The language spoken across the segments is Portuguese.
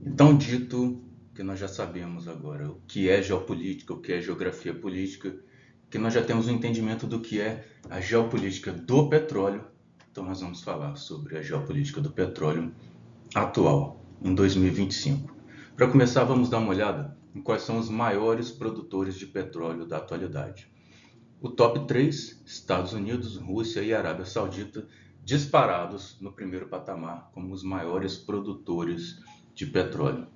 Então, dito que nós já sabemos agora o que é geopolítica, o que é geografia política, que nós já temos um entendimento do que é a geopolítica do petróleo, então nós vamos falar sobre a geopolítica do petróleo atual, em 2025. Para começar, vamos dar uma olhada em quais são os maiores produtores de petróleo da atualidade. O top 3, Estados Unidos, Rússia e Arábia Saudita, disparados no primeiro patamar como os maiores produtores de petróleo.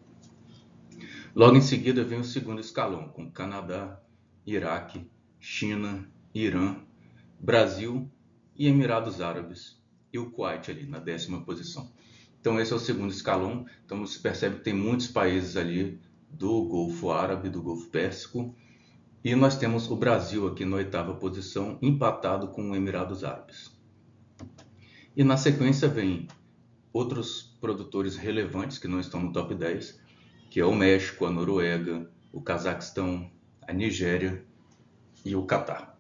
Logo em seguida vem o segundo escalão, com Canadá, Iraque, China, Irã, Brasil e Emirados Árabes, e o Kuwait ali na 10ª posição. Então esse é o segundo escalão. Então você percebe que tem muitos países ali do Golfo Árabe, do Golfo Pérsico, e nós temos o Brasil aqui na 8ª posição, empatado com os Emirados Árabes. E na sequência vem outros produtores relevantes que não estão no top 10, que é o México, a Noruega, o Cazaquistão, a Nigéria e o Catar.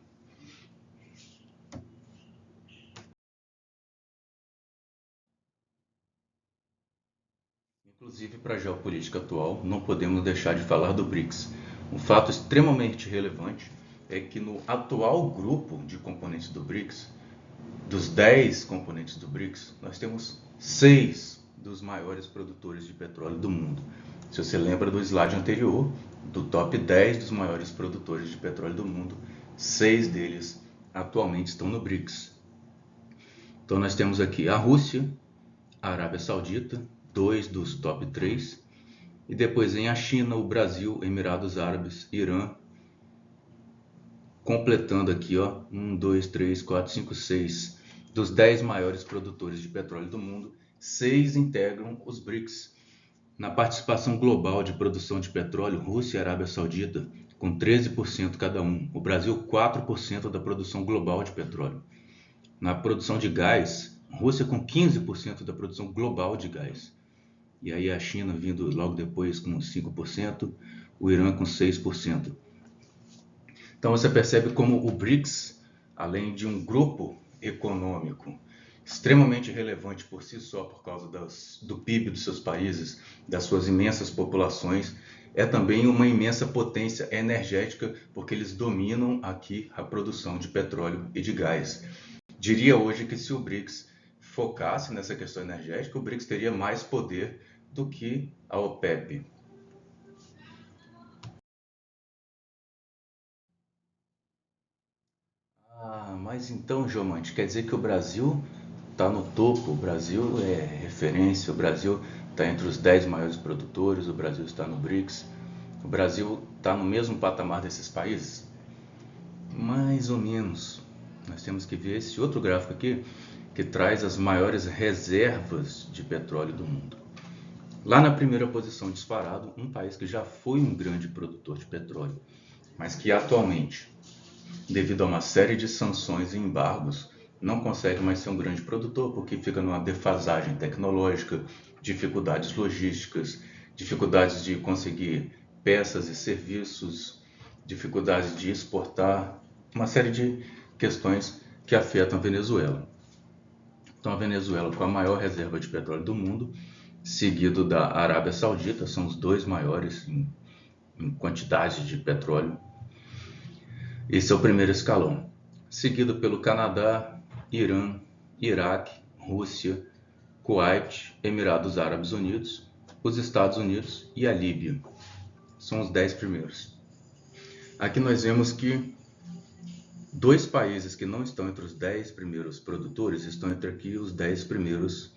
Inclusive, para a geopolítica atual, não podemos deixar de falar do BRICS. Um fato extremamente relevante é que no atual grupo de componentes do BRICS, dos 10 componentes do BRICS, nós temos 6 dos maiores produtores de petróleo do mundo. Se você lembra do slide anterior, do top 10 dos maiores produtores de petróleo do mundo, 6 deles atualmente estão no BRICS. Então nós temos aqui a Rússia, a Arábia Saudita, 2 dos top 3, e depois vem a China, o Brasil, Emirados Árabes, Irã, completando aqui, ó, 1, 2, 3, 4, 5, 6 dos 10 maiores produtores de petróleo do mundo, 6 integram os BRICS. Na participação global de produção de petróleo, Rússia e Arábia Saudita com 13% cada um, o Brasil 4% da produção global de petróleo. Na produção de gás, Rússia com 15% da produção global de gás. E aí a China vindo logo depois com 5%, o Irã com 6%. Então você percebe como o BRICS, além de um grupo econômico extremamente relevante por si só, por causa do PIB dos seus países, das suas imensas populações, é também uma imensa potência energética, porque eles dominam aqui a produção de petróleo e de gás. Diria hoje que se o BRICS focasse nessa questão energética, o BRICS teria mais poder do que a OPEP. Mas então, Geomante, quer dizer que o Brasil está no topo, o Brasil é referência, o Brasil está entre os 10 maiores produtores, o Brasil está no BRICS, o Brasil está no mesmo patamar desses países? Mais ou menos. Nós temos que ver esse outro gráfico aqui, que traz as maiores reservas de petróleo do mundo. Lá na primeira posição disparado, um país que já foi um grande produtor de petróleo, mas que atualmente, devido a uma série de sanções e embargos, não consegue mais ser um grande produtor, porque fica numa defasagem tecnológica, dificuldades logísticas, dificuldades de conseguir peças e serviços, dificuldades de exportar, uma série de questões que afetam a Venezuela. Então a Venezuela, com a maior reserva de petróleo do mundo, seguido da Arábia Saudita, são os dois maiores em quantidade de petróleo. Esse é o primeiro escalão, seguido pelo Canadá, Irã, Iraque, Rússia, Kuwait, Emirados Árabes Unidos, os Estados Unidos e a Líbia. São os 10 primeiros. Aqui nós vemos que dois países que não estão entre os 10 primeiros produtores estão entre aqui os 10 primeiros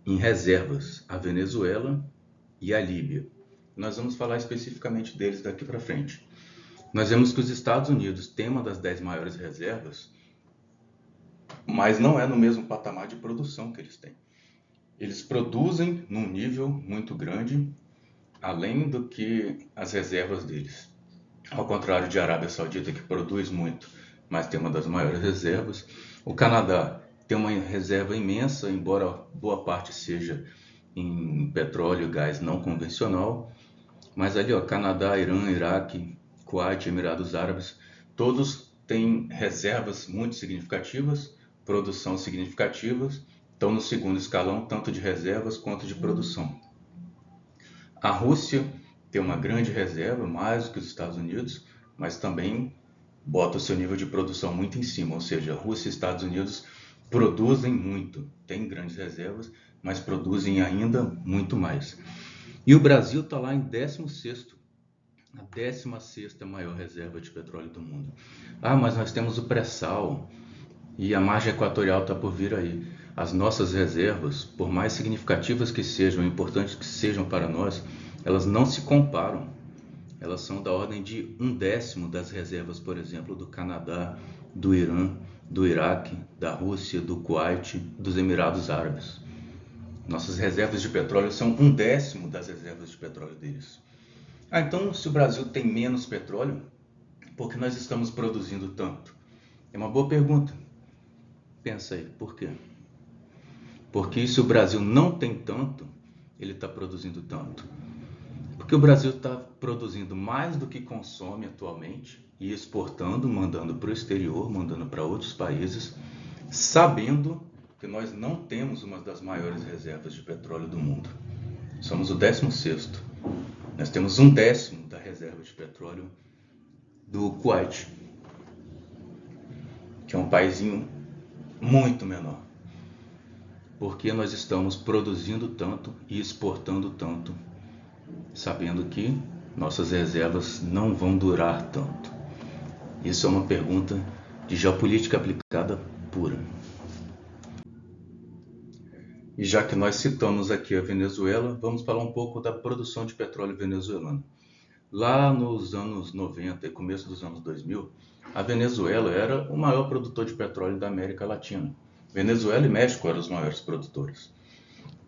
em reservas, a Venezuela e a Líbia. Nós vamos falar especificamente deles daqui para frente. Nós vemos que os Estados Unidos têm uma das 10 maiores reservas, mas não é no mesmo patamar de produção que eles têm. Eles produzem num nível muito grande, além do que as reservas deles. Ao contrário de Arábia Saudita, que produz muito, mas tem uma das maiores reservas, o Canadá tem uma reserva imensa, embora boa parte seja em petróleo e gás não convencional, mas ali, ó, Canadá, Irã, Iraque, Kuwait, Emirados Árabes, todos têm reservas muito significativas, produção significativas, estão no segundo escalão, tanto de reservas quanto de produção. A Rússia tem uma grande reserva, mais do que os Estados Unidos, mas também bota o seu nível de produção muito em cima, ou seja, a Rússia e Estados Unidos produzem muito, têm grandes reservas, mas produzem ainda muito mais. E o Brasil está lá em 16º, a 16ª maior reserva de petróleo do mundo. Ah, mas nós temos o pré-sal e a margem equatorial está por vir aí. As nossas reservas, por mais significativas que sejam, importantes que sejam para nós, elas não se comparam. Elas são da ordem de 1/10 das reservas, por exemplo, do Canadá, do Irã, do Iraque, da Rússia, do Kuwait, dos Emirados Árabes. Nossas reservas de petróleo são 1/10 das reservas de petróleo deles. Ah, então se o Brasil tem menos petróleo, por que nós estamos produzindo tanto? É uma boa pergunta. Pensa aí, por quê? Porque se o Brasil não tem tanto, ele está produzindo tanto. Porque o Brasil está produzindo mais do que consome atualmente e exportando, mandando para o exterior, mandando para outros países, sabendo que nós não temos uma das maiores reservas de petróleo do mundo. Somos o 16º. Nós temos 1/10 da reserva de petróleo do Kuwait, que é um paizinho muito menor. Porque nós estamos produzindo tanto e exportando tanto, sabendo que nossas reservas não vão durar tanto. Isso é uma pergunta de geopolítica aplicada pura. E já que nós citamos aqui a Venezuela, vamos falar um pouco da produção de petróleo venezuelano. Lá nos anos 90 e começo dos anos 2000, a Venezuela era o maior produtor de petróleo da América Latina. Venezuela e México eram os maiores produtores.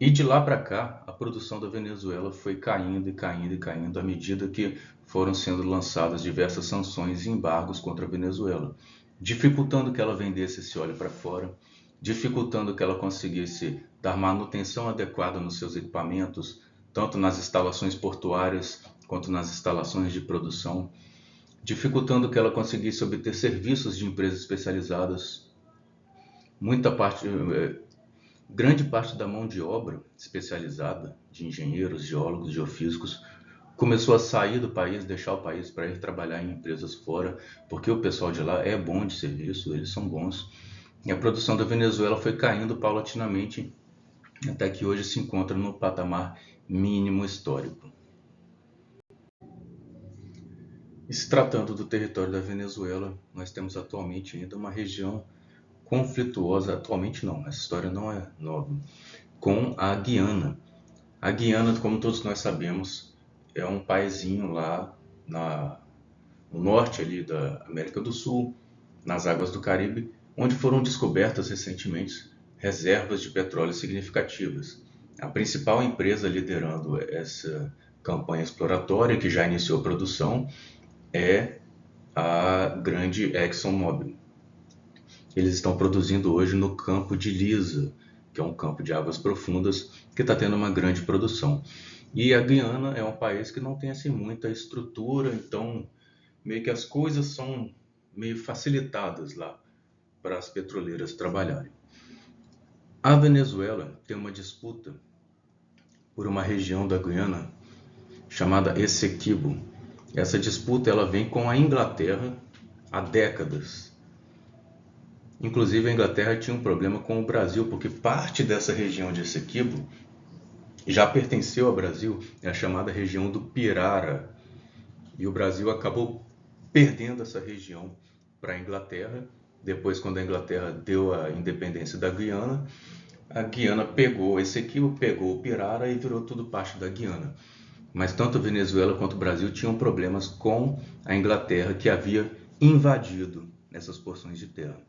E de lá para cá, a produção da Venezuela foi caindo e caindo e caindo à medida que foram sendo lançadas diversas sanções e embargos contra a Venezuela, dificultando que ela vendesse esse óleo para fora, dificultando que ela conseguisse dar manutenção adequada nos seus equipamentos, tanto nas instalações portuárias quanto nas instalações de produção, dificultando que ela conseguisse obter serviços de empresas especializadas. Grande parte da mão de obra especializada, de engenheiros, geólogos, geofísicos, começou a sair do país, deixar o país para ir trabalhar em empresas fora, porque o pessoal de lá é bom de serviço, eles são bons. E a produção da Venezuela foi caindo paulatinamente, até que hoje se encontra no patamar mínimo histórico. E se tratando do território da Venezuela, nós temos atualmente ainda uma região conflituosa, atualmente não, essa história não é nova, com a Guiana. A Guiana, como todos nós sabemos, é um paizinho lá no norte ali da América do Sul, nas águas do Caribe, onde foram descobertas recentemente reservas de petróleo significativas. A principal empresa liderando essa campanha exploratória, que já iniciou a produção, é a grande ExxonMobil. Eles estão produzindo hoje no campo de Liza, que é um campo de águas profundas que está tendo uma grande produção. E a Guiana é um país que não tem assim muita estrutura, então meio que as coisas são meio facilitadas lá para as petroleiras trabalharem. A Venezuela tem uma disputa por uma região da Guiana chamada Essequibo. Essa disputa ela vem com a Inglaterra há décadas. Inclusive a Inglaterra tinha um problema com o Brasil, porque parte dessa região de Essequibo já pertenceu ao Brasil, é a chamada região do Pirara. E o Brasil acabou perdendo essa região para a Inglaterra. Depois, quando a Inglaterra deu a independência da Guiana, a Guiana pegou Essequibo, pegou o Pirara e virou tudo parte da Guiana. Mas tanto a Venezuela quanto o Brasil tinham problemas com a Inglaterra, que havia invadido essas porções de terra.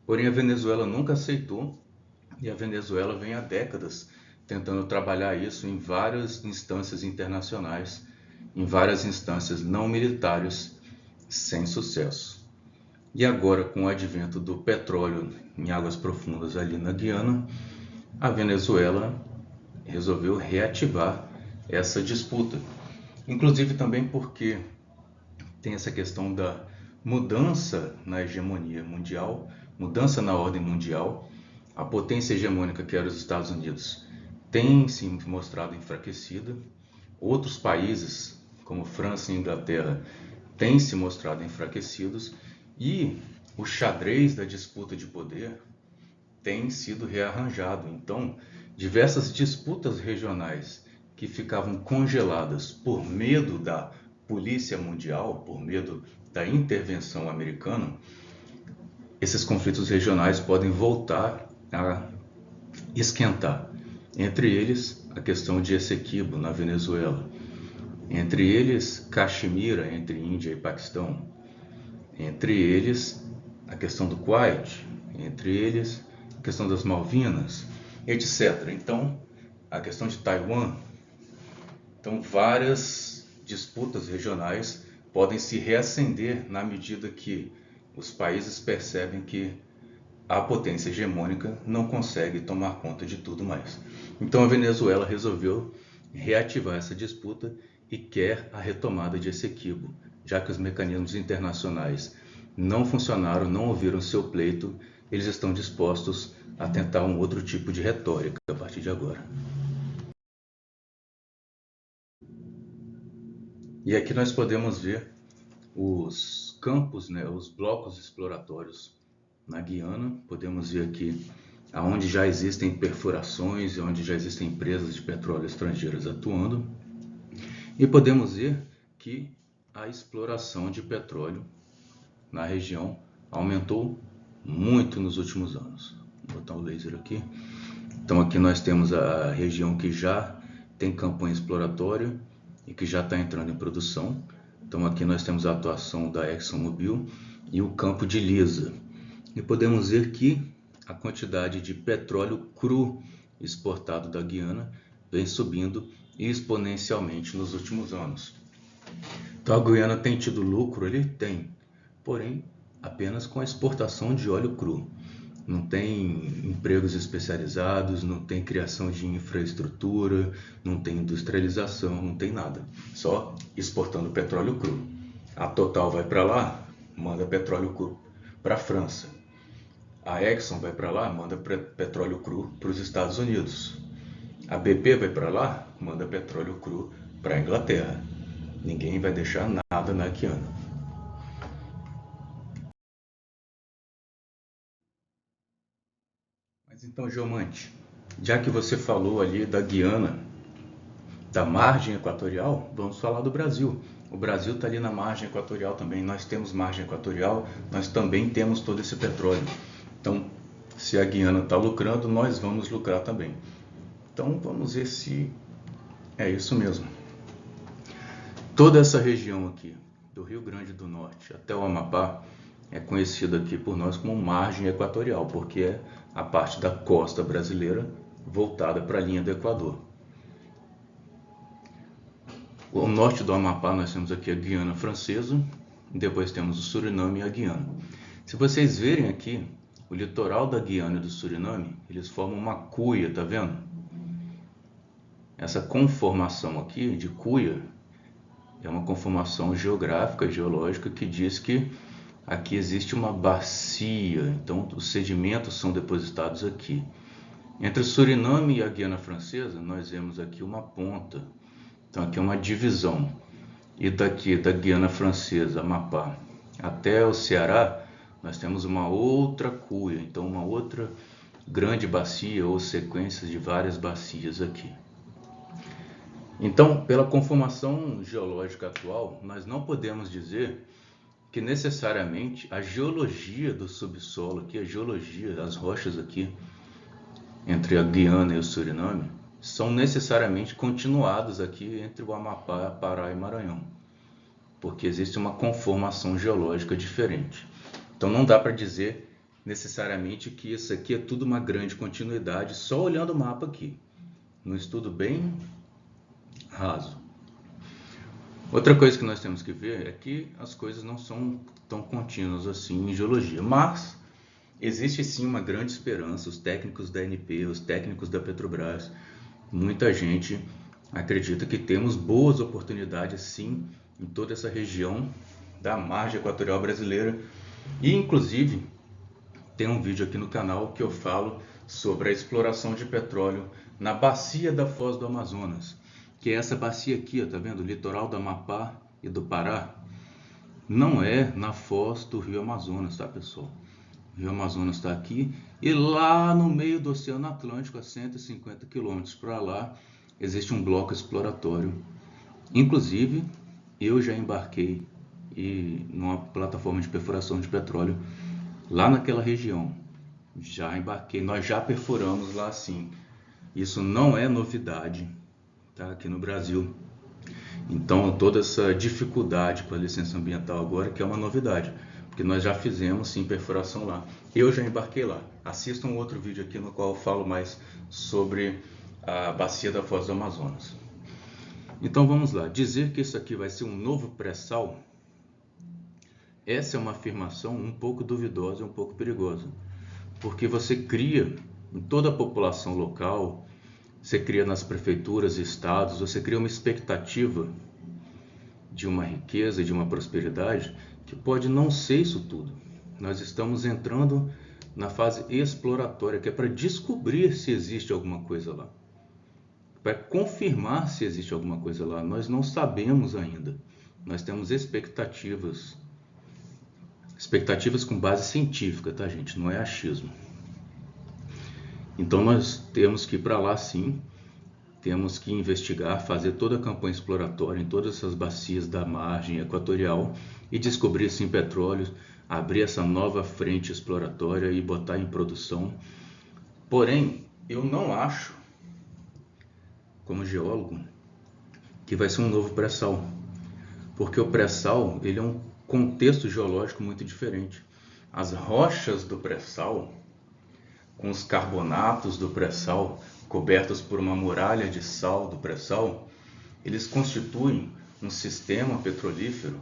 Porém, a Venezuela nunca aceitou, e a Venezuela vem há décadas tentando trabalhar isso em várias instâncias internacionais, em várias instâncias não militares, sem sucesso. E agora, com o advento do petróleo em águas profundas ali na Guiana, a Venezuela resolveu reativar essa disputa. Inclusive também porque tem essa questão da mudança na hegemonia mundial, mudança na ordem mundial. A potência hegemônica que era os Estados Unidos tem se mostrado enfraquecida. Outros países, como França e Inglaterra, têm se mostrado enfraquecidos e o xadrez da disputa de poder tem sido rearranjado. Então, diversas disputas regionais que ficavam congeladas por medo da polícia mundial, por medo da intervenção americana, esses conflitos regionais podem voltar a esquentar. Entre eles, a questão de Essequibo, na Venezuela. Entre eles, Caxemira, entre Índia e Paquistão. Entre eles, a questão do Kuwait. Entre eles, a questão das Malvinas, etc. Então, a questão de Taiwan. Então, várias disputas regionais podem se reacender na medida que os países percebem que a potência hegemônica não consegue tomar conta de tudo mais. Então a Venezuela resolveu reativar essa disputa e quer a retomada de Essequibo, já que os mecanismos internacionais não funcionaram, não ouviram seu pleito, eles estão dispostos a tentar um outro tipo de retórica a partir de agora. E aqui nós podemos ver os campos, os blocos exploratórios na Guiana. Podemos ver aqui onde já existem perfurações e onde já existem empresas de petróleo estrangeiras atuando. E podemos ver que a exploração de petróleo na região aumentou muito nos últimos anos. Vou botar o laser aqui. Então aqui nós temos a região que já tem campanha exploratória e que já está entrando em produção. Então aqui nós temos a atuação da ExxonMobil e o campo de Liza. E podemos ver que a quantidade de petróleo cru exportado da Guiana vem subindo exponencialmente nos últimos anos. Então a Guiana tem tido lucro? Ele tem, porém apenas com a exportação de óleo cru. Não tem empregos especializados, não tem criação de infraestrutura, não tem industrialização, não tem nada. Só exportando petróleo cru. A Total vai para lá, manda petróleo cru para a França. A Exxon vai para lá, manda petróleo cru para os Estados Unidos. A BP vai para lá, manda petróleo cru para a Inglaterra. Ninguém vai deixar nada na Guiana. Mas então, Geomante, já que você falou ali da Guiana, da margem equatorial, vamos falar do Brasil. O Brasil está ali na margem equatorial também. Nós temos margem equatorial, nós também temos todo esse petróleo. Então, se a Guiana está lucrando, nós vamos lucrar também. Então, vamos ver se é isso mesmo. Toda essa região aqui, do Rio Grande do Norte até o Amapá, é conhecida aqui por nós como margem equatorial, porque é a parte da costa brasileira voltada para a linha do Equador. O norte do Amapá nós temos aqui a Guiana Francesa, e depois temos o Suriname e a Guiana. Se vocês verem aqui, o litoral da Guiana e do Suriname, eles formam uma cuia, tá vendo? Essa conformação aqui de cuia é uma conformação geográfica, geológica, que diz que aqui existe uma bacia, então os sedimentos são depositados aqui. Entre o Suriname e a Guiana Francesa, nós vemos aqui uma ponta, então aqui é uma divisão. E daqui da Guiana Francesa, Amapá, até o Ceará, nós temos uma outra cuia, então uma outra grande bacia ou sequência de várias bacias aqui. Então, pela conformação geológica atual, nós não podemos dizer que necessariamente a geologia do subsolo aqui, a geologia, as rochas aqui, entre a Guiana e o Suriname, são necessariamente continuadas aqui entre o Amapá, Pará e Maranhão, porque existe uma conformação geológica diferente. Então não dá para dizer necessariamente que isso aqui é tudo uma grande continuidade, só olhando o mapa aqui, num estudo bem raso. Outra coisa que nós temos que ver é que as coisas não são tão contínuas assim em geologia, mas existe sim uma grande esperança. Os técnicos da ANP, os técnicos da Petrobras, muita gente acredita que temos boas oportunidades sim em toda essa região da margem equatorial brasileira. E inclusive tem um vídeo aqui no canal que eu falo sobre a exploração de petróleo na bacia da Foz do Amazonas. que é essa bacia aqui, ó, tá vendo? O litoral do Amapá e do Pará não é na foz do Rio Amazonas, tá, pessoal? O Rio Amazonas está aqui e lá no meio do Oceano Atlântico, a 150 quilômetros para lá, existe um bloco exploratório. Inclusive, eu já embarquei numa plataforma de perfuração de petróleo lá naquela região. Já embarquei, nós já perfuramos lá sim. Isso não é novidade, tá? Aqui no Brasil. Então, toda essa dificuldade com a licença ambiental agora, que é uma novidade, porque nós já fizemos sim perfuração lá. Eu já embarquei lá. Assista um outro vídeo aqui no qual eu falo mais sobre a bacia da Foz do Amazonas. Então vamos lá, dizer que isso aqui vai ser um novo pré-sal, essa é uma afirmação um pouco duvidosa e um pouco perigosa, porque você cria em toda a população local, você cria nas prefeituras e estados, você cria uma expectativa de uma riqueza e de uma prosperidade que pode não ser isso tudo. Nós estamos entrando na fase exploratória, que é para descobrir se existe alguma coisa lá, para confirmar se existe alguma coisa lá. Nós não sabemos ainda. Nós temos expectativas com base científica, tá, gente? Não é achismo. Então nós temos que ir para lá sim, temos que investigar, fazer toda a campanha exploratória em todas essas bacias da margem equatorial e descobrir sim petróleo, abrir essa nova frente exploratória e botar em produção. Porém, eu não acho, como geólogo, que vai ser um novo pré-sal, porque o pré-sal ele é um contexto geológico muito diferente. As rochas do pré-sal, com os carbonatos do pré-sal cobertos por uma muralha de sal do pré-sal, eles constituem um sistema petrolífero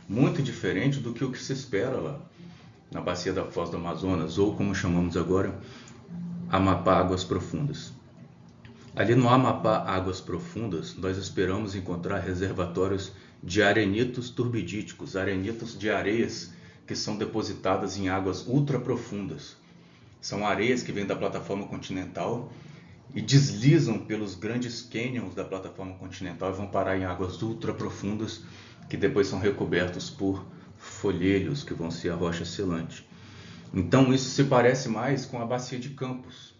muito diferente do que o que se espera lá na bacia da Foz do Amazonas, ou como chamamos agora, Amapá Águas Profundas. Ali no Amapá Águas Profundas, nós esperamos encontrar reservatórios de arenitos turbidíticos, arenitos de areias que são depositadas em águas ultraprofundas. São areias que vêm da plataforma continental e deslizam pelos grandes cânions da plataforma continental e vão parar em águas ultraprofundas, que depois são recobertos por folhelhos, que vão ser a rocha selante. Então isso se parece mais com a bacia de Campos.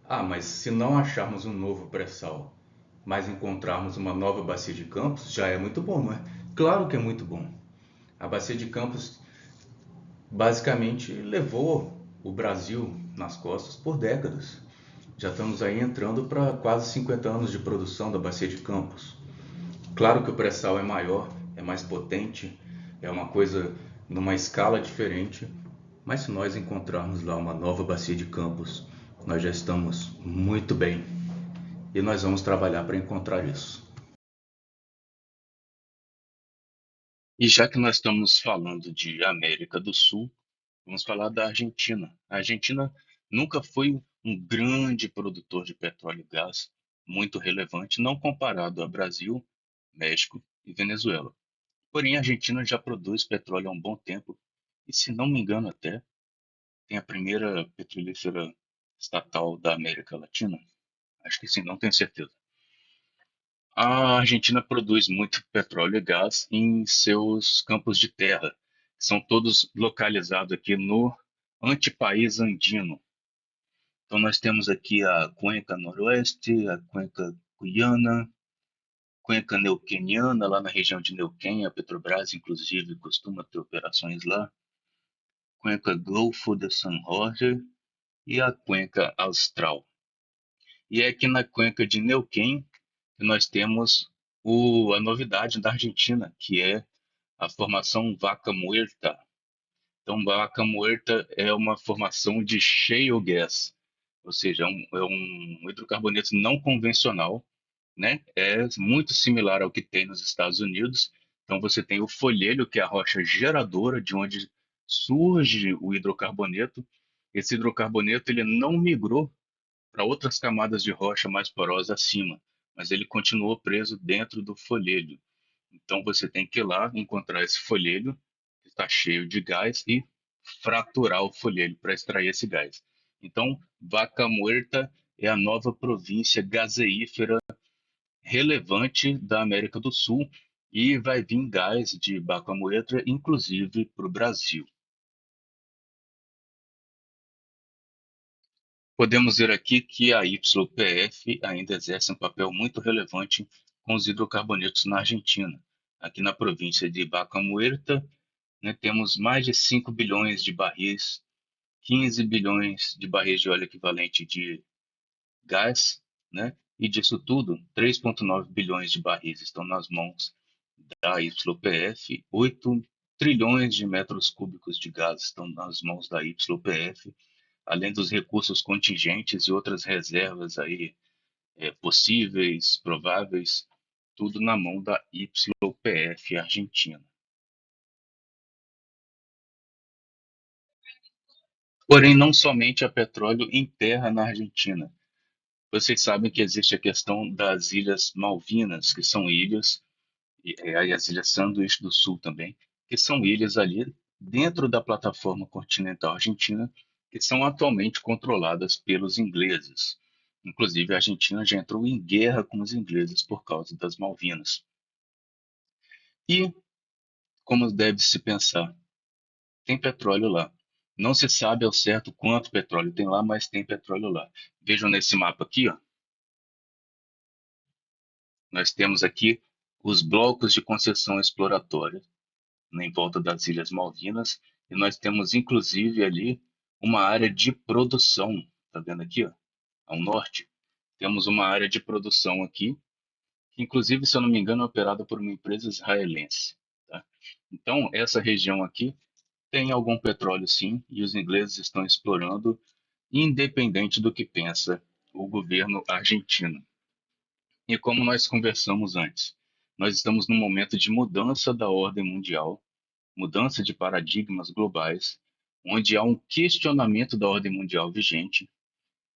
Ah, mas se não acharmos um novo pré-sal, mas encontrarmos uma nova bacia de Campos, já é muito bom, não é? Claro que é muito bom. A bacia de Campos basicamente levou o Brasil nas costas por décadas. Já estamos aí entrando para quase 50 anos de produção da bacia de Campos. Claro que o pré-sal é maior, é mais potente, é uma coisa numa escala diferente, mas se nós encontrarmos lá uma nova bacia de Campos, nós já estamos muito bem e nós vamos trabalhar para encontrar isso. E já que nós estamos falando de América do Sul, vamos falar da Argentina. A Argentina nunca foi um grande produtor de petróleo e gás, muito relevante, não comparado a Brasil, México e Venezuela. Porém, a Argentina já produz petróleo há um bom tempo e, se não me engano, até tem a primeira petrolífera estatal da América Latina. Acho que sim, não tenho certeza. A Argentina produz muito petróleo e gás em seus campos de terra, que são todos localizados aqui no antepaís andino. Então, nós temos aqui a Cuenca Noroeste, a Cuenca Guiana, Cuenca Neuqueniana, lá na região de Neuquén, a Petrobras, inclusive, costuma ter operações lá, Cuenca Golfo de San Jorge e a Cuenca Austral. E é aqui na Cuenca de Neuquén que nós temos a novidade da Argentina, que é a formação Vaca Muerta. Então, Vaca Muerta é uma formação de shale gas, ou seja, é um hidrocarboneto não convencional, né? É muito similar ao que tem nos Estados Unidos. Então, você tem o folhelho, que é a rocha geradora, de onde surge o hidrocarboneto. Esse hidrocarboneto ele não migrou para outras camadas de rocha mais porosas acima, mas ele continuou preso dentro do folhelho. Então você tem que ir lá encontrar esse folhelho que está cheio de gás e fraturar o folhelho para extrair esse gás. Então, Vaca Muerta é a nova província gaseífera relevante da América do Sul e vai vir gás de Vaca Muerta, inclusive para o Brasil. Podemos ver aqui que a YPF ainda exerce um papel muito relevante com os hidrocarbonetos na Argentina. Aqui na província de Vaca Muerta, né, temos mais de 5 bilhões de barris, 15 bilhões de barris de óleo equivalente de gás, né? E disso tudo, 3,9 bilhões de barris estão nas mãos da YPF, 8 trilhões de metros cúbicos de gás estão nas mãos da YPF, além dos recursos contingentes e outras reservas aí possíveis, prováveis, tudo na mão da YPF Argentina. Porém, não somente há petróleo em terra na Argentina. Vocês sabem que existe a questão das Ilhas Malvinas, que são ilhas, e as Ilhas Sanduíche do Sul também, que são ilhas ali dentro da plataforma continental argentina, que são atualmente controladas pelos ingleses. Inclusive, a Argentina já entrou em guerra com os ingleses por causa das Malvinas. E, como deve se pensar, tem petróleo lá. Não se sabe ao certo quanto petróleo tem lá, mas tem petróleo lá. Vejam nesse mapa aqui, ó, nós temos aqui os blocos de concessão exploratória, né, em volta das Ilhas Malvinas, e nós temos inclusive ali uma área de produção. Tá vendo aqui, ó, ao norte? Temos uma área de produção aqui, que inclusive, se eu não me engano, é operada por uma empresa israelense. Tá? Então, essa região aqui tem algum petróleo sim, e os ingleses estão explorando, independente do que pensa o governo argentino. E como nós conversamos antes, nós estamos num momento de mudança da ordem mundial, mudança de paradigmas globais, onde há um questionamento da ordem mundial vigente,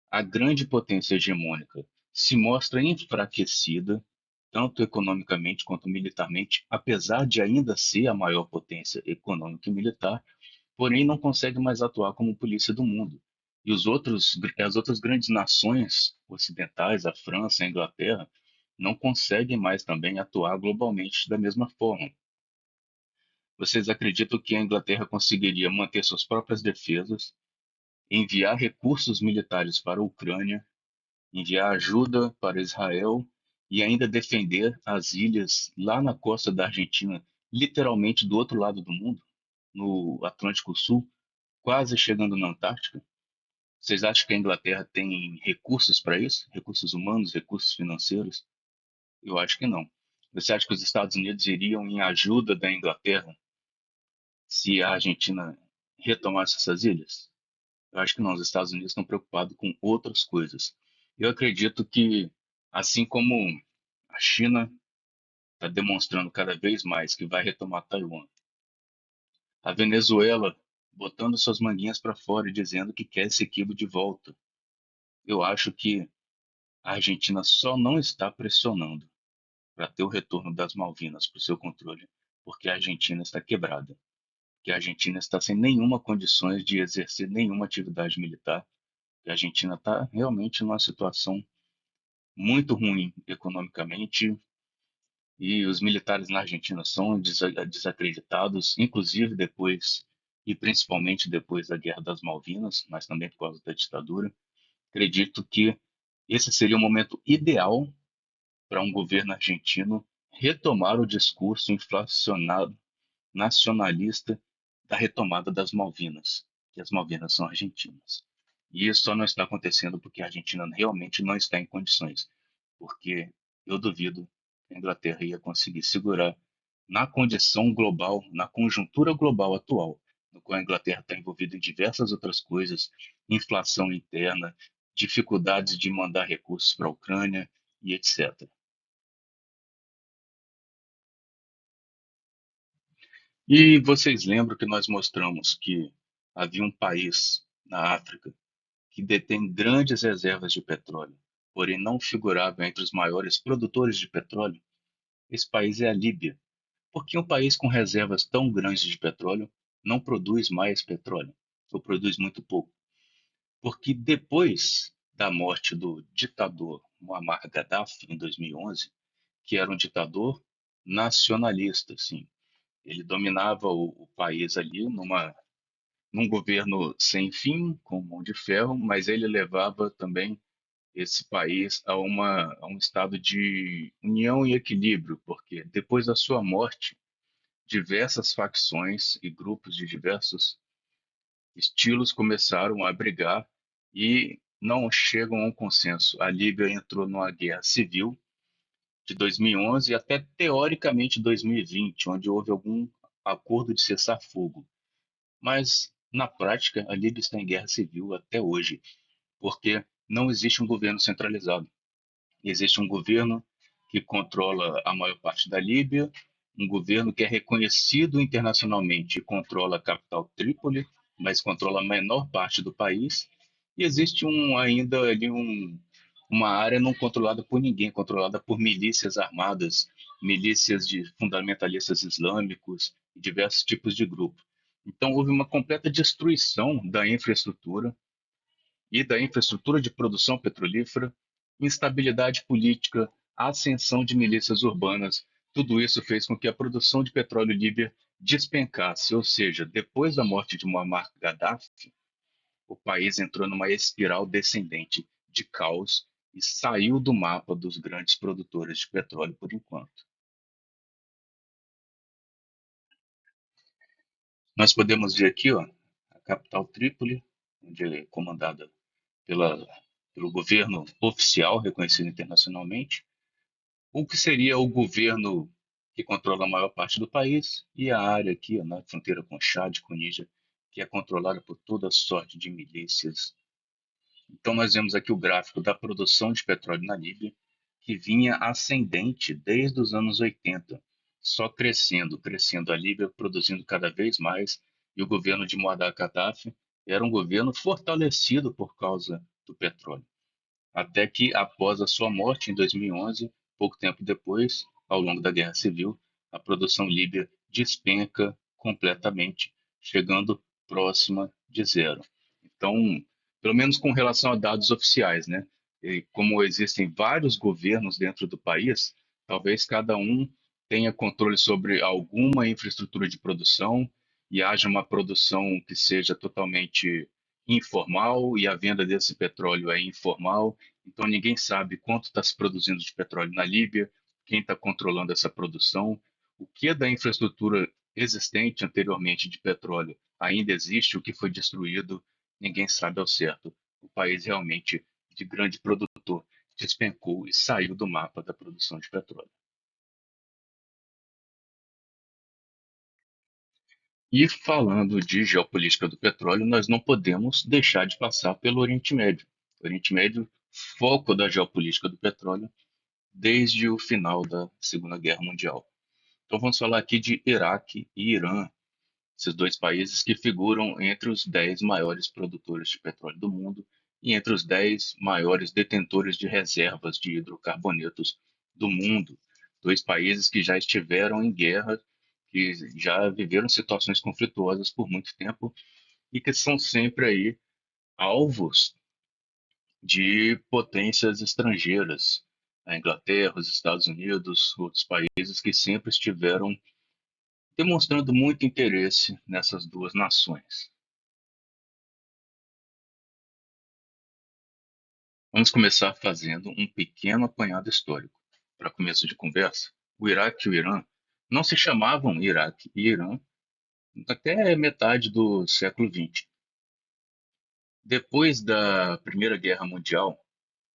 a grande potência hegemônica se mostra enfraquecida, tanto economicamente quanto militarmente, apesar de ainda ser a maior potência econômica e militar, porém não consegue mais atuar como polícia do mundo. E as outras grandes nações ocidentais, a França, a Inglaterra, não conseguem mais também atuar globalmente da mesma forma. Vocês acreditam que a Inglaterra conseguiria manter suas próprias defesas, enviar recursos militares para a Ucrânia, enviar ajuda para Israel e ainda defender as ilhas lá na costa da Argentina, literalmente do outro lado do mundo, no Atlântico Sul, quase chegando na Antártica? Vocês acham que a Inglaterra tem recursos para isso? Recursos humanos, recursos financeiros? Eu acho que não. Você acha que os Estados Unidos iriam em ajuda da Inglaterra se a Argentina retomasse essas ilhas? Eu acho que não. Os Estados Unidos estão preocupados com outras coisas. Eu acredito que, assim como a China está demonstrando cada vez mais que vai retomar Taiwan, a Venezuela botando suas manguinhas para fora e dizendo que quer esse equilíbrio de volta, eu acho que a Argentina só não está pressionando para ter o retorno das Malvinas para o seu controle, porque a Argentina está quebrada, que a Argentina está sem nenhuma condições de exercer nenhuma atividade militar, que a Argentina está realmente numa situação muito ruim economicamente e os militares na Argentina são desacreditados, inclusive depois e principalmente depois da Guerra das Malvinas, mas também por causa da ditadura. Acredito que esse seria o momento ideal para um governo argentino retomar o discurso inflacionado nacionalista da retomada das Malvinas, que as Malvinas são argentinas. E isso só não está acontecendo porque a Argentina realmente não está em condições, porque eu duvido que a Inglaterra ia conseguir segurar na condição global, na conjuntura global atual, no qual a Inglaterra está envolvida em diversas outras coisas, inflação interna, dificuldades de mandar recursos para a Ucrânia e etc. E vocês lembram que nós mostramos que havia um país na África que detém grandes reservas de petróleo, porém não figurava entre os maiores produtores de petróleo? Esse país é a Líbia. Por que um país com reservas tão grandes de petróleo não produz mais petróleo? Ou produz muito pouco? Porque depois da morte do ditador Muammar Gaddafi, em 2011, que era um ditador nacionalista, assim. Ele dominava o país ali num governo sem fim, com mão de ferro, mas ele levava também esse país a um estado de união e equilíbrio, porque depois da sua morte, diversas facções e grupos de diversos estilos começaram a brigar e não chegam a um consenso. A Líbia entrou numa guerra civil de 2011 até teoricamente 2020, onde houve algum acordo de cessar-fogo. Mas, na prática, a Líbia está em guerra civil até hoje, porque não existe um governo centralizado. Existe um governo que controla a maior parte da Líbia, um governo que é reconhecido internacionalmente e controla a capital Trípoli, mas controla a menor parte do país. E existe ainda ali uma área não controlada por ninguém, controlada por milícias armadas, milícias de fundamentalistas islâmicos e diversos tipos de grupos. Então houve uma completa destruição da infraestrutura e da infraestrutura de produção petrolífera, instabilidade política, ascensão de milícias urbanas. Tudo isso fez com que a produção de petróleo líbia despencasse, ou seja, depois da morte de Muammar Gaddafi, o país entrou numa espiral descendente de caos e saiu do mapa dos grandes produtores de petróleo por enquanto. Nós podemos ver aqui, ó, a capital Trípoli, onde é comandada pela, pelo governo oficial reconhecido internacionalmente, o que seria o governo que controla a maior parte do país e a área aqui, ó, na fronteira com Chad, com Níger, que é controlada por toda sorte de milícias. Então nós vemos aqui o gráfico da produção de petróleo na Líbia, que vinha ascendente desde os anos 80, só crescendo, crescendo a Líbia, produzindo cada vez mais, e o governo de Muammar Gaddafi era um governo fortalecido por causa do petróleo. Até que, após a sua morte em 2011, pouco tempo depois, ao longo da Guerra Civil, a produção líbia despenca completamente, chegando próxima de zero. Então, pelo menos com relação a dados oficiais, né? E como existem vários governos dentro do país, talvez cada um tenha controle sobre alguma infraestrutura de produção e haja uma produção que seja totalmente informal e a venda desse petróleo é informal, então ninguém sabe quanto está se produzindo de petróleo na Líbia, quem está controlando essa produção, o que é da infraestrutura existente anteriormente de petróleo ainda existe, o que foi destruído, ninguém sabe ao certo. O país realmente, de grande produtor, despencou e saiu do mapa da produção de petróleo. E falando de geopolítica do petróleo, nós não podemos deixar de passar pelo Oriente Médio. O Oriente Médio, foco da geopolítica do petróleo desde o final da Segunda Guerra Mundial. Então vamos falar aqui de Iraque e Irã, esses dois países que figuram entre os 10 maiores produtores de petróleo do mundo e entre os 10 maiores detentores de reservas de hidrocarbonetos do mundo. Dois países que já estiveram em guerra, que já viveram situações conflituosas por muito tempo e que são sempre aí alvos de potências estrangeiras, a Inglaterra, os Estados Unidos, outros países que sempre estiveram demonstrando muito interesse nessas duas nações. Vamos começar fazendo um pequeno apanhado histórico. Para começo de conversa, o Iraque e o Irã não se chamavam Iraque e Irã até metade do século XX. Depois da Primeira Guerra Mundial,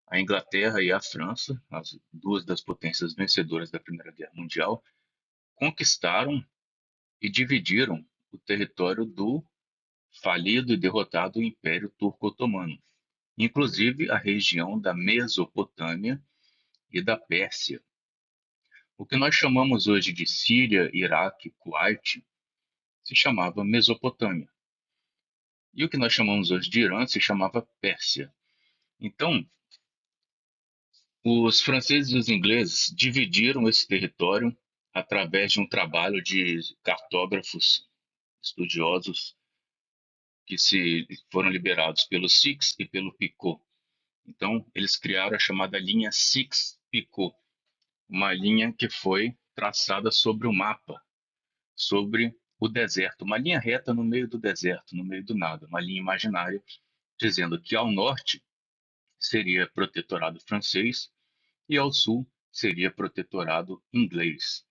a Inglaterra e a França, as duas das potências vencedoras da Primeira Guerra Mundial, conquistaram e dividiram o território do falido e derrotado Império Turco-Otomano, inclusive a região da Mesopotâmia e da Pérsia. O que nós chamamos hoje de Síria, Iraque, Kuwait, se chamava Mesopotâmia. E o que nós chamamos hoje de Irã se chamava Pérsia. Então, os franceses e os ingleses dividiram esse território através de um trabalho de cartógrafos estudiosos que se foram liberados pelo Six e pelo Picot. Então, eles criaram a chamada linha Six-Picot, uma linha que foi traçada sobre o mapa, sobre o deserto, uma linha reta no meio do deserto, no meio do nada, uma linha imaginária, dizendo que ao norte seria protetorado francês e ao sul seria protetorado inglês.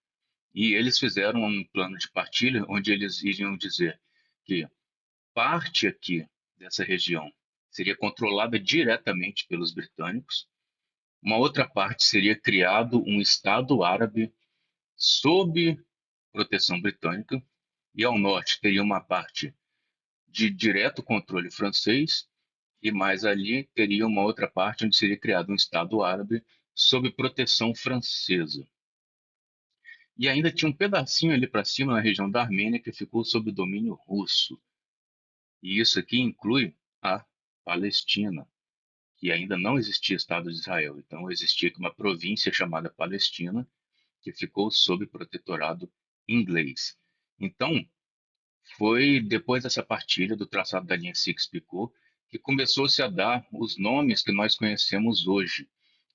E eles fizeram um plano de partilha onde eles iriam dizer que parte aqui dessa região seria controlada diretamente pelos britânicos, uma outra parte seria criado um Estado árabe sob proteção britânica, e ao norte teria uma parte de direto controle francês, e mais ali teria uma outra parte onde seria criado um Estado árabe sob proteção francesa. E ainda tinha um pedacinho ali para cima, na região da Armênia, que ficou sob domínio russo. E isso aqui inclui a Palestina, que ainda não existia Estado de Israel. Então existia aqui uma província chamada Palestina, que ficou sob protetorado inglês. Então, foi depois dessa partilha do traçado da linha Sykes-Picot que começou-se a dar os nomes que nós conhecemos hoje.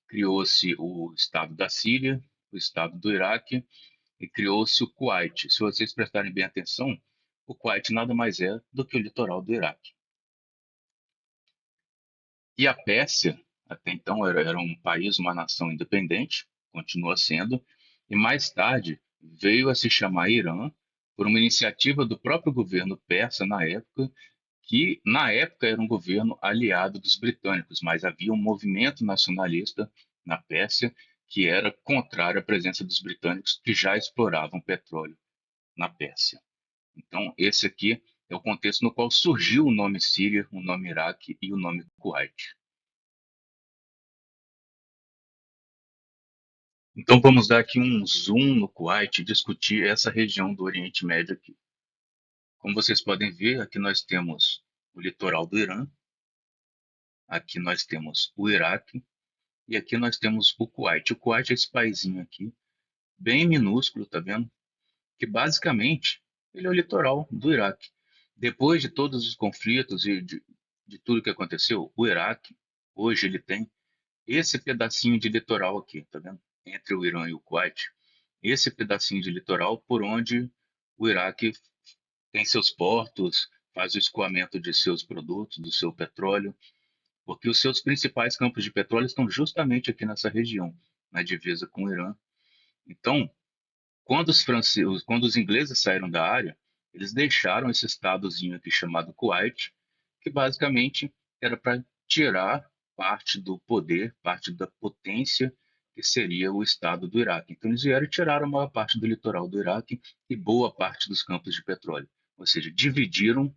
Criou-se o Estado da Síria, o Estado do Iraque e criou-se o Kuwait. Se vocês prestarem bem atenção, o Kuwait nada mais é do que o litoral do Iraque. E a Pérsia, até então, era um país, uma nação independente, continua sendo, e mais tarde veio a se chamar Irã por uma iniciativa do próprio governo persa na época, que na época era um governo aliado dos britânicos, mas havia um movimento nacionalista na Pérsia que era contrário à presença dos britânicos que já exploravam petróleo na Pérsia. Então, esse aqui é o contexto no qual surgiu o nome Síria, o nome Iraque e o nome Kuwait. Então, vamos dar aqui um zoom no Kuwait e discutir essa região do Oriente Médio aqui. Como vocês podem ver, aqui nós temos o litoral do Irã, aqui nós temos o Iraque e aqui nós temos o Kuwait. O Kuwait é esse paizinho aqui, bem minúsculo, tá vendo? Que basicamente ele é o litoral do Iraque. Depois de todos os conflitos e de tudo que aconteceu, o Iraque hoje ele tem esse pedacinho de litoral aqui, tá vendo? Entre o Irã e o Kuwait, esse pedacinho de litoral por onde o Iraque tem seus portos, faz o escoamento de seus produtos, do seu petróleo, porque os seus principais campos de petróleo estão justamente aqui nessa região, na divisa com o Irã. Então, quando os ingleses saíram da área, eles deixaram esse estadozinho aqui chamado Kuwait, que basicamente era para tirar parte do poder, parte da potência que seria o Estado do Iraque. Então eles vieram e tiraram a maior parte do litoral do Iraque e boa parte dos campos de petróleo. Ou seja, dividiram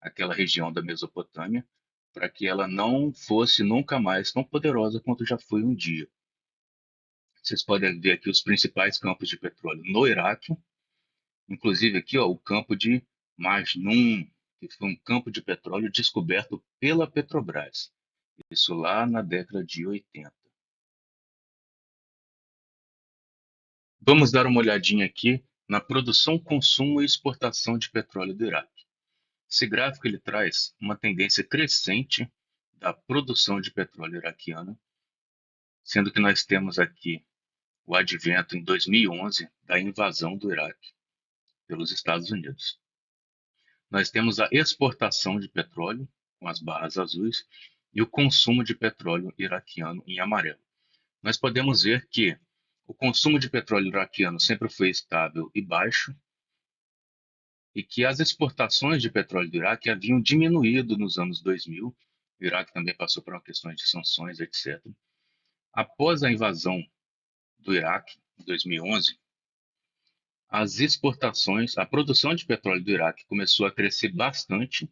aquela região da Mesopotâmia para que ela não fosse nunca mais tão poderosa quanto já foi um dia. Vocês podem ver aqui os principais campos de petróleo no Iraque, inclusive aqui ó, o campo de Majnun, que foi um campo de petróleo descoberto pela Petrobras, isso lá na década de 80. Vamos dar uma olhadinha aqui na produção, consumo e exportação de petróleo do Iraque. Esse gráfico ele traz uma tendência crescente da produção de petróleo iraquiano, sendo que nós temos aqui o advento em 2011 da invasão do Iraque pelos Estados Unidos. Nós temos a exportação de petróleo, com as barras azuis, e o consumo de petróleo iraquiano em amarelo. Nós podemos ver que o consumo de petróleo iraquiano sempre foi estável e baixo, e que as exportações de petróleo do Iraque haviam diminuído nos anos 2000. O Iraque também passou por uma questão de sanções, etc. Após a invasão do Iraque, em 2011, as exportações, a produção de petróleo do Iraque começou a crescer bastante,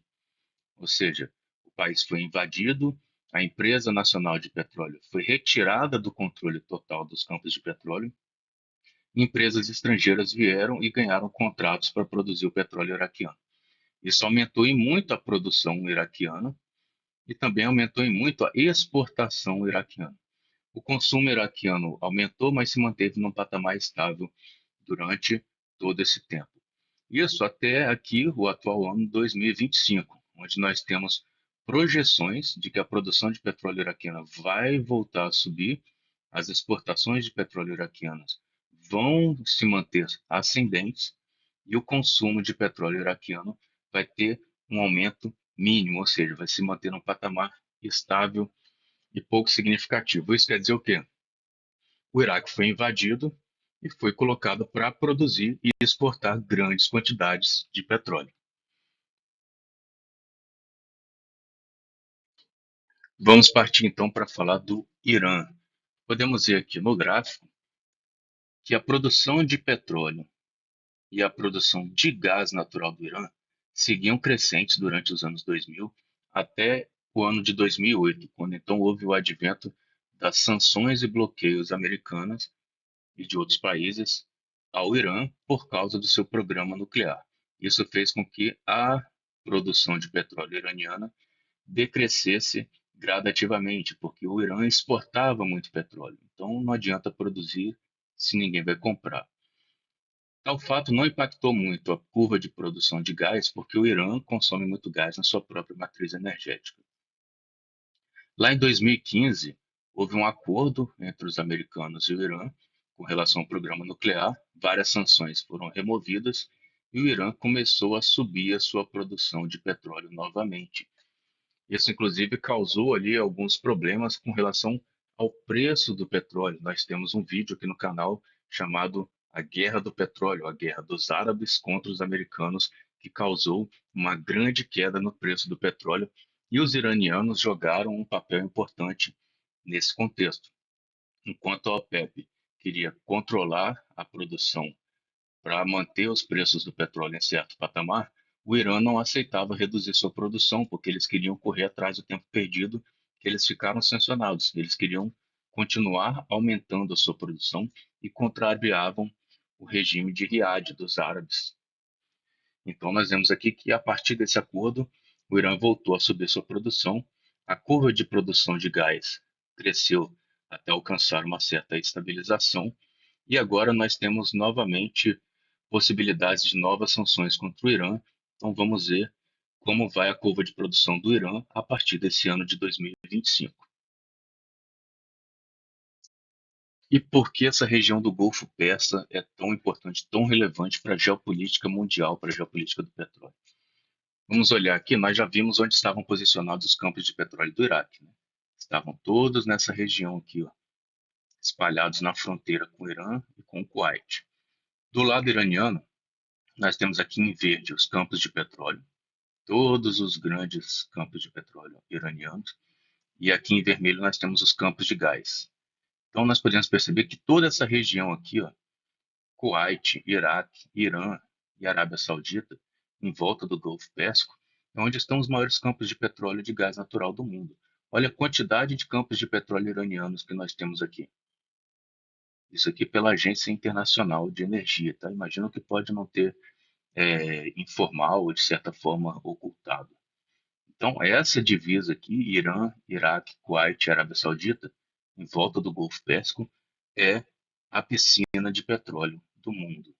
ou seja, o país foi invadido, a empresa nacional de petróleo foi retirada do controle total dos campos de petróleo, empresas estrangeiras vieram e ganharam contratos para produzir o petróleo iraquiano. Isso aumentou em muito a produção iraquiana e também aumentou em muito a exportação iraquiana. O consumo iraquiano aumentou, mas se manteve num patamar estável durante todo esse tempo. Isso até aqui, o atual ano 2025, onde nós temos projeções de que a produção de petróleo iraquiana vai voltar a subir, as exportações de petróleo iraquianas vão se manter ascendentes e o consumo de petróleo iraquiano vai ter um aumento mínimo, ou seja, vai se manter num patamar estável e pouco significativo. Isso quer dizer o quê? O Iraque foi invadido e foi colocado para produzir e exportar grandes quantidades de petróleo. Vamos partir então para falar do Irã. Podemos ver aqui no gráfico que a produção de petróleo e a produção de gás natural do Irã seguiam crescentes durante os anos 2000 até o ano de 2008, quando então houve o advento das sanções e bloqueios americanas e de outros países ao Irã por causa do seu programa nuclear. Isso fez com que a produção de petróleo iraniana decrescesse gradativamente, porque o Irã exportava muito petróleo. Então não adianta produzir se ninguém vai comprar. Tal fato não impactou muito a curva de produção de gás, porque o Irã consome muito gás na sua própria matriz energética. Lá em 2015, houve um acordo entre os americanos e o Irã com relação ao programa nuclear, várias sanções foram removidas e o Irã começou a subir a sua produção de petróleo novamente. Isso, inclusive, causou ali alguns problemas com relação ao preço do petróleo. Nós temos um vídeo aqui no canal chamado A Guerra do Petróleo, a guerra dos árabes contra os americanos, que causou uma grande queda no preço do petróleo. E os iranianos jogaram um papel importante nesse contexto. Enquanto a OPEP queria controlar a produção para manter os preços do petróleo em certo patamar, o Irã não aceitava reduzir sua produção, porque eles queriam correr atrás do tempo perdido, que eles ficaram sancionados. Eles queriam continuar aumentando a sua produção e contrariavam o regime de Riad dos árabes. Então, nós vemos aqui que, a partir desse acordo, o Irã voltou a subir sua produção, a curva de produção de gás cresceu até alcançar uma certa estabilização, e agora nós temos novamente possibilidades de novas sanções contra o Irã. Então vamos ver como vai a curva de produção do Irã a partir desse ano de 2025. E por que essa região do Golfo Persa é tão importante, tão relevante para a geopolítica mundial, para a geopolítica do petróleo? Vamos olhar aqui, nós já vimos onde estavam posicionados os campos de petróleo do Iraque, né? Estavam todos nessa região aqui, ó, espalhados na fronteira com o Irã e com o Kuwait. Do lado iraniano, nós temos aqui em verde os campos de petróleo, todos os grandes campos de petróleo iranianos, e aqui em vermelho nós temos os campos de gás. Então nós podemos perceber que toda essa região aqui, ó, Kuwait, Iraque, Irã e Arábia Saudita, em volta do Golfo Pérsico, é onde estão os maiores campos de petróleo e de gás natural do mundo. Olha a quantidade de campos de petróleo iranianos que nós temos aqui. Isso aqui pela Agência Internacional de Energia, tá? Imagina que pode não ter informal ou de certa forma ocultado. Então, essa divisa aqui, Irã, Iraque, Kuwait e Arábia Saudita, em volta do Golfo Pérsico, é a piscina de petróleo do mundo.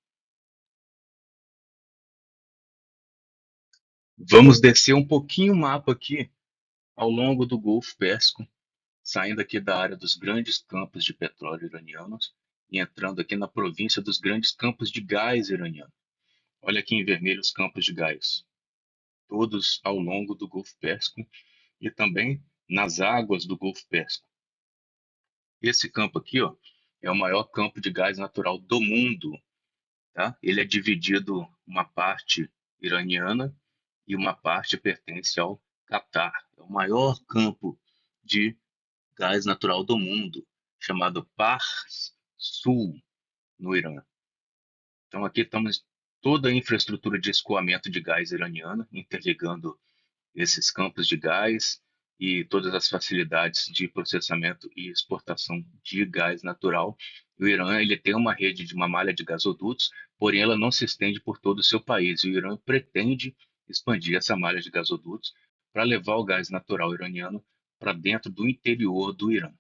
Vamos descer um pouquinho o mapa aqui ao longo do Golfo Pérsico, saindo aqui da área dos grandes campos de petróleo iranianos e entrando aqui na província dos grandes campos de gás iraniano. Olha aqui em vermelho os campos de gás, todos ao longo do Golfo Pérsico e também nas águas do Golfo Pérsico. Esse campo aqui, ó, é o maior campo de gás natural do mundo, tá? Ele é dividido uma parte iraniana e uma parte pertence ao Catar. É o maior campo de gás natural do mundo, chamado Pars Sul, no Irã. Então aqui estamos toda a infraestrutura de escoamento de gás iraniana, interligando esses campos de gás e todas as facilidades de processamento e exportação de gás natural. O Irã ele tem uma rede de uma malha de gasodutos, porém ela não se estende por todo o seu país. E o Irã pretende expandir essa malha de gasodutos para levar o gás natural iraniano para dentro do interior do Irã.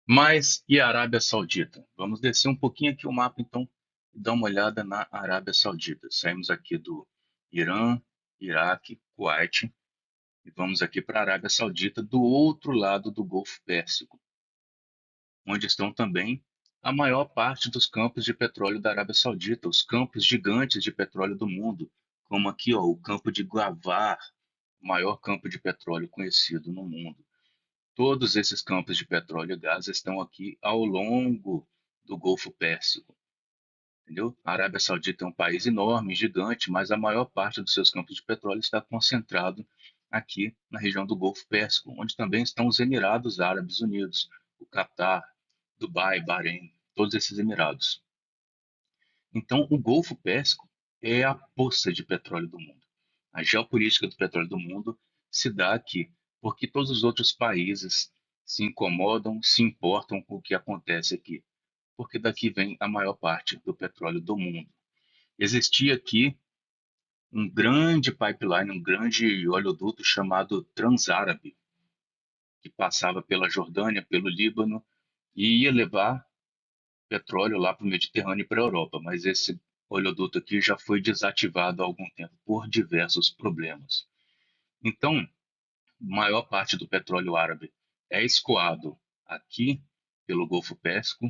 Mas e a Arábia Saudita? Vamos descer um pouquinho aqui o mapa, então, e dar uma olhada na Arábia Saudita. Saímos aqui do Irã, Iraque, Kuwait. E vamos aqui para a Arábia Saudita, do outro lado do Golfo Pérsico, onde estão também a maior parte dos campos de petróleo da Arábia Saudita, os campos gigantes de petróleo do mundo, como aqui, ó, o campo de Guavar, o maior campo de petróleo conhecido no mundo. Todos esses campos de petróleo e gás estão aqui ao longo do Golfo Pérsico, entendeu? A Arábia Saudita é um país enorme, gigante, mas a maior parte dos seus campos de petróleo está concentrado aqui na região do Golfo Pérsico, onde também estão os Emirados Árabes Unidos, o Catar, Dubai, Bahrein, todos esses Emirados. Então, o Golfo Pérsico é a poça de petróleo do mundo. A geopolítica do petróleo do mundo se dá aqui, porque todos os outros países se incomodam, se importam com o que acontece aqui, porque daqui vem a maior parte do petróleo do mundo. Existia aqui um grande pipeline, um grande oleoduto chamado Transárabe, que passava pela Jordânia, pelo Líbano, e ia levar petróleo lá para o Mediterrâneo e para a Europa, mas esse oleoduto aqui já foi desativado há algum tempo por diversos problemas. Então, maior parte do petróleo árabe é escoado aqui pelo Golfo Pérsico,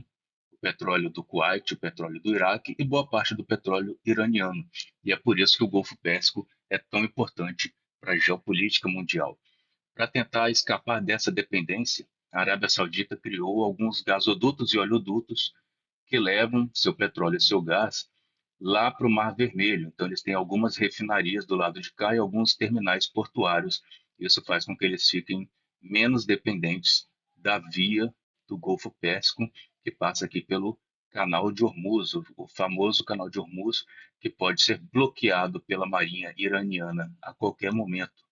o petróleo do Kuwait, o petróleo do Iraque e boa parte do petróleo iraniano. E é por isso que o Golfo Pérsico é tão importante para a geopolítica mundial. Para tentar escapar dessa dependência, a Arábia Saudita criou alguns gasodutos e oleodutos que levam seu petróleo e seu gás lá para o Mar Vermelho. Então, eles têm algumas refinarias do lado de cá e alguns terminais portuários. Isso faz com que eles fiquem menos dependentes da via do Golfo Pérsico, que passa aqui pelo Canal de Hormuz, o famoso Canal de Hormuz, que pode ser bloqueado pela Marinha iraniana a qualquer momento.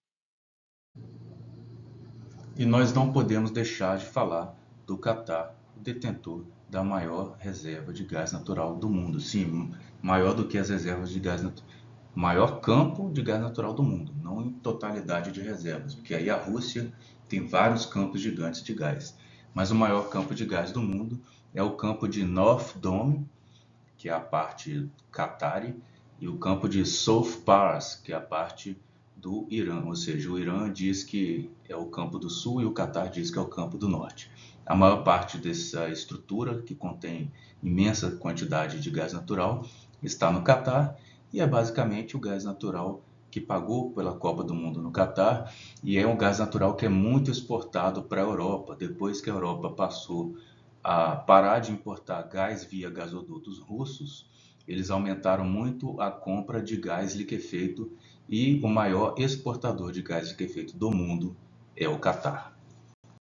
E nós não podemos deixar de falar do Catar, o detentor da maior reserva de gás natural do mundo. Sim, maior do que as reservas de gás natural. Maior campo de gás natural do mundo, não em totalidade de reservas, porque aí a Rússia tem vários campos gigantes de gás. Mas o maior campo de gás do mundo é o campo de North Dome, que é a parte Qatari, e o campo de South Pars, que é a parte do Irã, ou seja, o Irã diz que é o campo do sul e o Catar diz que é o campo do norte. A maior parte dessa estrutura, que contém imensa quantidade de gás natural, está no Catar e é basicamente o gás natural que pagou pela Copa do Mundo no Catar e é um gás natural que é muito exportado para a Europa, depois que a Europa passou a parar de importar gás via gasodutos russos, eles aumentaram muito a compra de gás liquefeito e o maior exportador de gás liquefeito do mundo é o Catar.